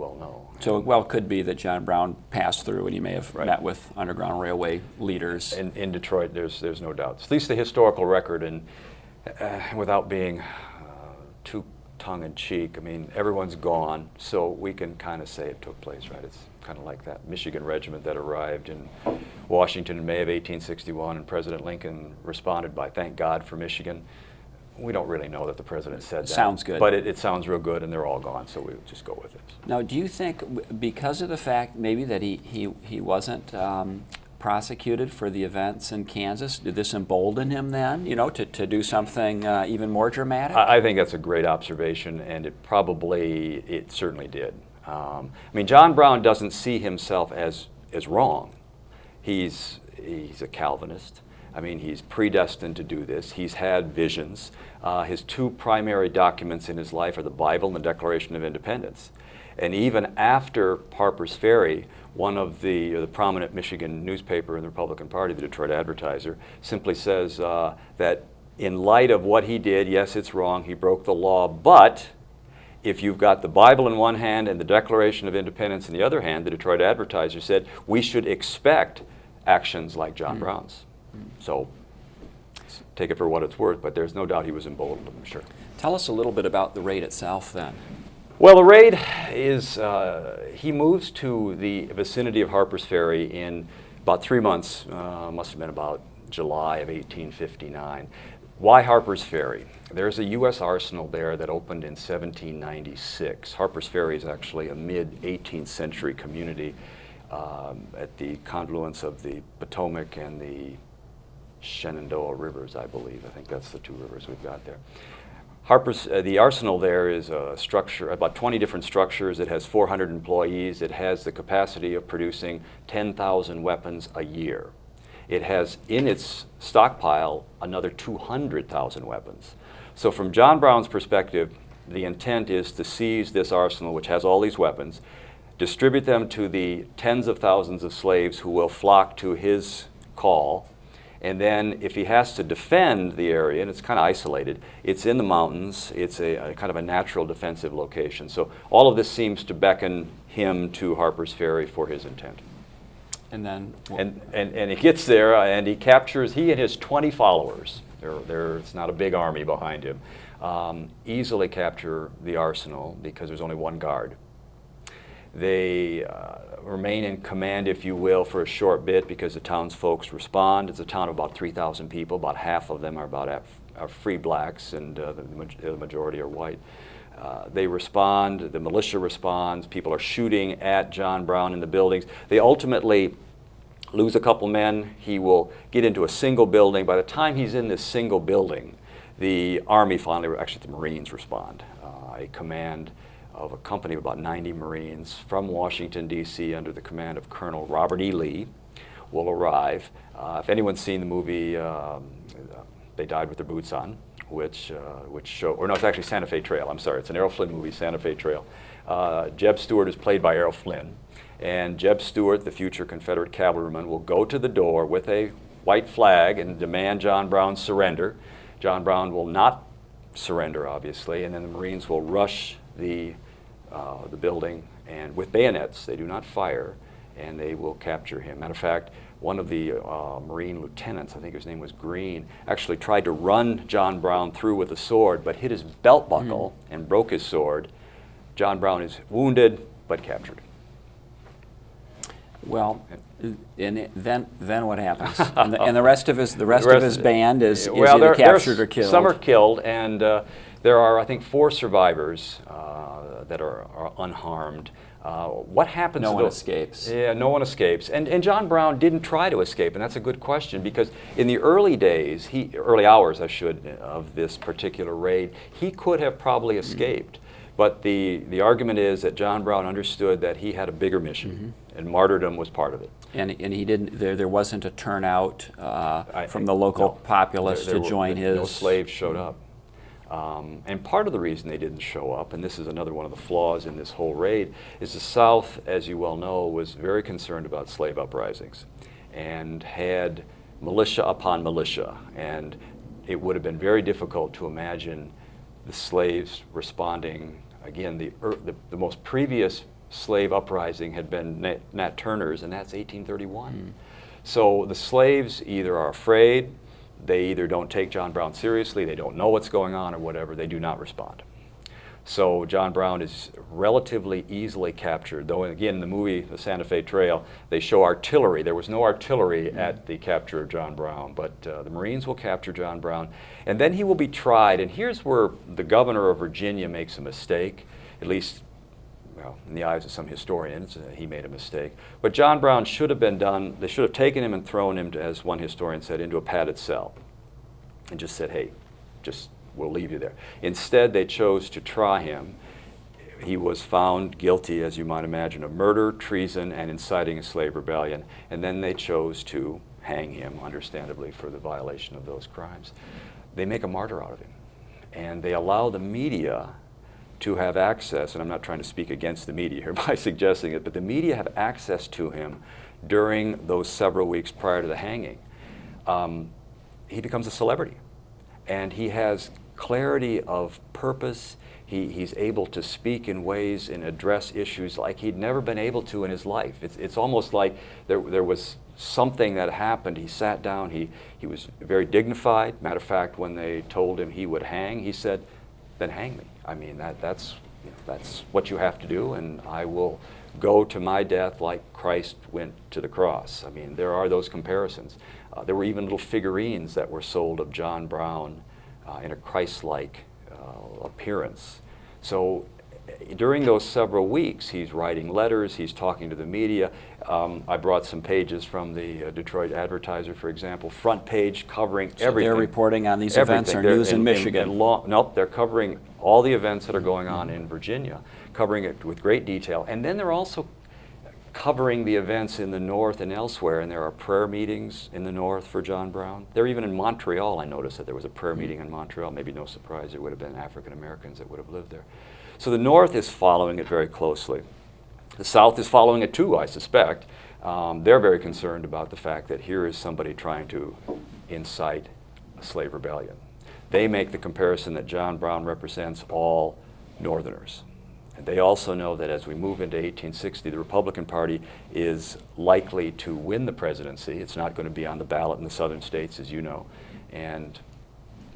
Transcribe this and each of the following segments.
well know. So it could be that John Brown passed through and he may have met with Underground Railway leaders. In Detroit, there's no doubt. At least the historical record, and without being too tongue-in-cheek, I mean, everyone's gone, so we can kind of say it took place, right? It's kind of like that Michigan regiment that arrived in Washington in May of 1861, and President Lincoln responded by "Thank God for Michigan." We don't really know that the president said that. Sounds good. But it sounds real good, and they're all gone, so we just go with it. Now, do you think, because of the fact maybe that he wasn't prosecuted for the events in Kansas, did this embolden him then, you know, to do something even more dramatic? I think that's a great observation, and it certainly did. I mean, John Brown doesn't see himself as wrong. He's a Calvinist. I mean, he's predestined to do this. He's had visions. His two primary documents in his life are the Bible and the Declaration of Independence. And even after Harper's Ferry, one of the prominent Michigan newspaper in the Republican Party, the Detroit Advertiser, simply says that in light of what he did, yes, it's wrong, he broke the law, but if you've got the Bible in one hand and the Declaration of Independence in the other hand, the Detroit Advertiser said, we should expect actions like John Brown's. So take it for what it's worth, but there's no doubt he was emboldened, I'm sure. Tell us a little bit about the raid itself then. Well, the raid is, he moves to the vicinity of Harper's Ferry in about 3 months, must have been about July of 1859. Why Harper's Ferry? There's a U.S. arsenal there that opened in 1796. Harper's Ferry is actually a mid-18th century community at the confluence of the Potomac and the Shenandoah rivers, I believe. I think that's the two rivers we've got there. The arsenal there is a structure, about 20 different structures. It has 400 employees. It has the capacity of producing 10,000 weapons a year. It has in its stockpile another 200,000 weapons. So from John Brown's perspective, the intent is to seize this arsenal, which has all these weapons, distribute them to the tens of thousands of slaves who will flock to his call. And then if he has to defend the area, and it's kind of isolated, it's in the mountains, it's a kind of a natural defensive location. So all of this seems to beckon him to Harper's Ferry for his intent. And then? And he gets there and he captures, he and his 20 followers, it's not a big army behind him, easily capture the arsenal because there's only one guard. They remain in command, if you will, for a short bit because the townsfolk respond. It's a town of about 3,000 people. About half of them are free blacks, and the majority are white. They respond. The militia responds. People are shooting at John Brown in the buildings. They ultimately lose a couple men. He will get into a single building. By the time he's in this single building, the Army finally, actually the Marines respond. A command of a company of about 90 Marines from Washington, D.C. under the command of Colonel Robert E. Lee will arrive. If anyone's seen the movie They Died with Their Boots On, which show, or no, it's actually Santa Fe Trail, I'm sorry, it's an Errol Flynn movie, Santa Fe Trail. Jeb Stuart is played by Errol Flynn, and Jeb Stuart, the future Confederate cavalryman, will go to the door with a white flag and demand John Brown's surrender. John Brown will not surrender, obviously, and then the Marines will rush the building, and with bayonets, they do not fire, and they will capture him. Matter of fact, one of the Marine lieutenants, I think his name was Green, actually tried to run John Brown through with a sword, but hit his belt buckle and broke his sword. John Brown is wounded, but captured. Well, and then what happens? And the rest of his band is either captured or killed. Some are killed, and there are, I think, 4 survivors that are unharmed. What happens? No one escapes. Yeah, no one escapes. And John Brown didn't try to escape, and that's a good question because in the early days, early hours, of this particular raid, he could have probably escaped. But the argument is that John Brown understood that he had a bigger mission, and martyrdom was part of it. And he didn't. There wasn't a turnout from the local populace to join his. No slaves showed up. And part of the reason they didn't show up, and this is another one of the flaws in this whole raid, is the South, as you well know, was very concerned about slave uprisings and had militia upon militia. And it would have been very difficult to imagine the slaves responding. Again, the most previous slave uprising had been Nat Turner's, and that's 1831. So the slaves either are afraid, they either don't take John Brown seriously, they don't know what's going on or whatever, they do not respond. So John Brown is relatively easily captured, though again in the movie The Santa Fe Trail they show artillery. There was no artillery at the capture of John Brown, but the Marines will capture John Brown, and then he will be tried. And here's where the governor of Virginia makes a mistake, at least well, in the eyes of some historians, he made a mistake. But John Brown should have been done, they should have taken him and thrown him, as one historian said, into a padded cell and just said, hey, just we'll leave you there. Instead, they chose to try him. He was found guilty, as you might imagine, of murder, treason, and inciting a slave rebellion. And then they chose to hang him, understandably, for the violation of those crimes. They make a martyr out of him. And they allow the media to have access, and I'm not trying to speak against the media here by suggesting it, but the media have access to him during those several weeks prior to the hanging. He becomes a celebrity. And he has clarity of purpose. He's able to speak in ways and address issues like he'd never been able to in his life. It's almost like there was something that happened. He sat down, he was very dignified. Matter of fact, when they told him he would hang, he said, then hang me. I mean, that's what you have to do, and I will go to my death like Christ went to the cross. I mean, there are those comparisons. There were even little figurines that were sold of John Brown in a Christ-like appearance. So during those several weeks, he's writing letters, he's talking to the media. I brought some pages from the Detroit Advertiser, for example, front page covering everything. They're reporting on these events or news in Michigan? Nope, they're covering all the events that are going on in Virginia, covering it with great detail. And then they're also covering the events in the North and elsewhere, and there are prayer meetings in the North for John Brown. They're even in Montreal. I noticed that there was a prayer meeting in Montreal. Maybe no surprise, it would have been African Americans that would have lived there. So the North is following it very closely. The South is following it too, I suspect. They're very concerned about the fact that here is somebody trying to incite a slave rebellion. They make the comparison that John Brown represents all Northerners. And they also know that as we move into 1860, the Republican Party is likely to win the presidency. It's not going to be on the ballot in the southern states, as you know. And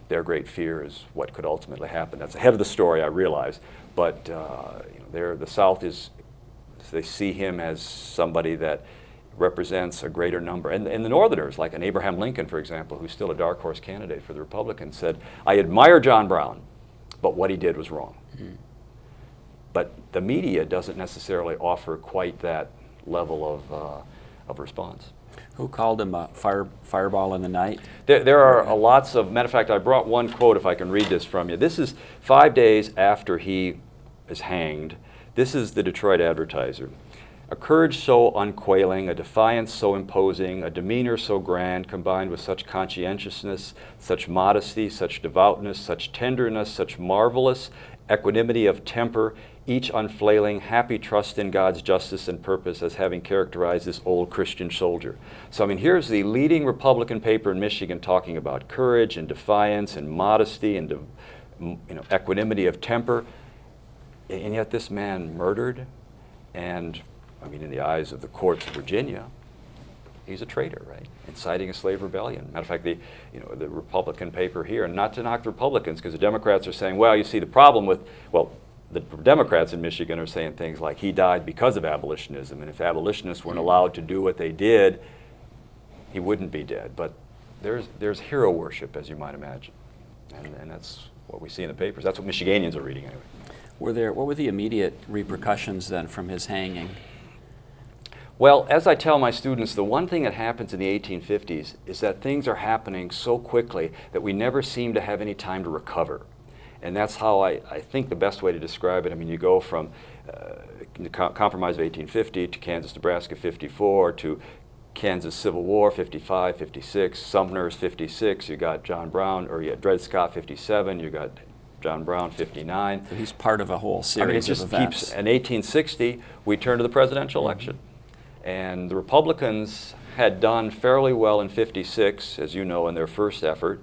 their great fear is what could ultimately happen. That's ahead of the story, I realize. But the South is, they see him as somebody that represents a greater number. And the Northerners, like an Abraham Lincoln, for example, who's still a dark horse candidate for the Republicans, said, I admire John Brown, but what he did was wrong. But the media doesn't necessarily offer quite that level of response. Who called him a fireball in the night? There are lots of, matter of fact, I brought one quote if I can read this from you. This is 5 days after he is hanged. This is the Detroit Advertiser. A courage so unquailing, a defiance so imposing, a demeanor so grand, combined with such conscientiousness, such modesty, such devoutness, such tenderness, such marvelous equanimity of temper, each unflailing, happy trust in God's justice and purpose as having characterized this old Christian soldier. So, I mean, here's the leading Republican paper in Michigan talking about courage and defiance and modesty and equanimity of temper, and yet this man murdered, and, I mean, in the eyes of the courts of Virginia, he's a traitor, right? Inciting a slave rebellion. Matter of fact, the Republican paper here, and not to knock the Republicans, because the Democrats are saying, well, you see, the problem with, well, the Democrats in Michigan are saying things like he died because of abolitionism, and if abolitionists weren't allowed to do what they did, he wouldn't be dead. But there's hero worship, as you might imagine, and that's what we see in the papers. That's what Michiganians are reading anyway. What were the immediate repercussions then from his hanging? Well, as I tell my students, the one thing that happens in the 1850s is that things are happening so quickly that we never seem to have any time to recover. And that's how I think the best way to describe it. I mean, you go from the Compromise of 1850 to Kansas-Nebraska 54 to Kansas Civil War 55, 56, Sumner's 56, you got John Brown, or you had Dred Scott 57, you got John Brown 59. So he's part of a whole series of events. In 1860, we turn to the presidential election. And the Republicans had done fairly well in 56, as you know, in their first effort.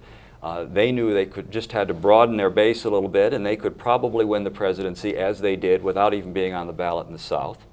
They knew they just had to broaden their base a little bit, and they could probably win the presidency, as they did, without even being on the ballot in the South.